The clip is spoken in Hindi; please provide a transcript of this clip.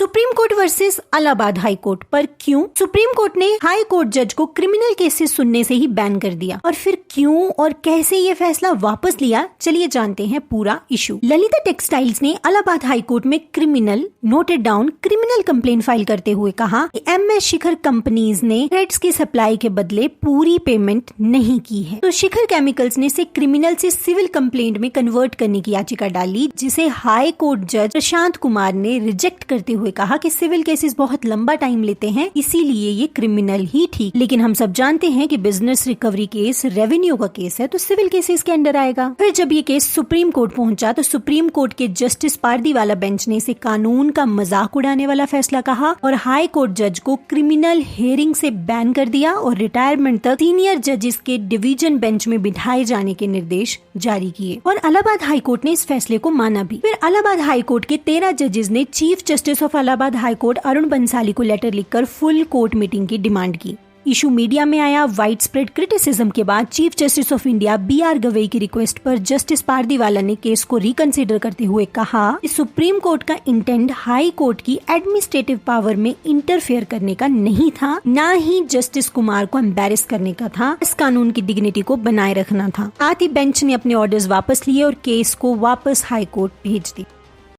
Supreme court versus Allahabad high court. पर क्यों? सुप्रीम कोर्ट ने हाई कोर्ट जज को क्रिमिनल केसेस सुनने से ही बैन कर दिया, और फिर क्यों और कैसे ये फैसला वापस लिया, चलिए जानते हैं पूरा इशू। ललिता टेक्सटाइल्स ने इलाहाबाद हाई कोर्ट में noted down criminal complaint file करते हुए कहा कि MS शिखर कंपनीज ने थ्रेड्स की सप्लाई के बदले पूरी पेमेंट नहीं की है। तो शिखर केमिकल्स ने इसे क्रिमिनल से सिविल कंप्लेंट में कन्वर्ट करने की याचिका डाली, जिसे हाई कोर्ट जज प्रशांत कुमार ने रिजेक्ट करते हुए कहा कि सिविल केसेस बहुत लंबा टाइम लेते हैं, इसीलिए ये क्रिमिनल ही ठीक। लेकिन हम सब जानते हैं कि बिजनेस रिकवरी केस रेवेन्यू का केस है, तो सिविल केसेस के अंडर आएगा। फिर जब ये केस सुप्रीम कोर्ट पहुंचा तो सुप्रीम कोर्ट के जस्टिस पारदीवाला बेंच ने इसे कानून का मजाक उड़ाने वाला फैसला कहा और हाई कोर्ट जज को क्रिमिनल हियरिंग से बैन कर दिया और रिटायरमेंट तक सीनियर जजेस के डिवीजन बेंच में बिठाए जाने के निर्देश जारी किए। और इलाहाबाद हाई कोर्ट ने इस फैसले को माना भी। फिर इलाहाबाद हाई कोर्ट के 13 जजेस ने chief justice of Allahabad high court Arun Bansali को लेटर लिखकर फुल कोर्ट मीटिंग की डिमांड की। इशू मीडिया में आया। वाइड स्प्रेड क्रिटिसिज्म के बाद chief justice of India BR Gavai की रिक्वेस्ट पर जस्टिस पारदीवाला ने केस को रिकंसिडर करते हुए कहा कि सुप्रीम कोर्ट का इंटेंट हाई कोर्ट की एडमिनिस्ट्रेटिव पावर में इंटरफेयर करने का नहीं था, न ही जस्टिस कुमार को एम्बैरेस करने का था। इस कानून की डिग्निटी को बनाए रखना था। साथ ही बेंच ने अपने ऑर्डर्स वापस लिए और केस को वापस हाई कोर्ट भेज दी।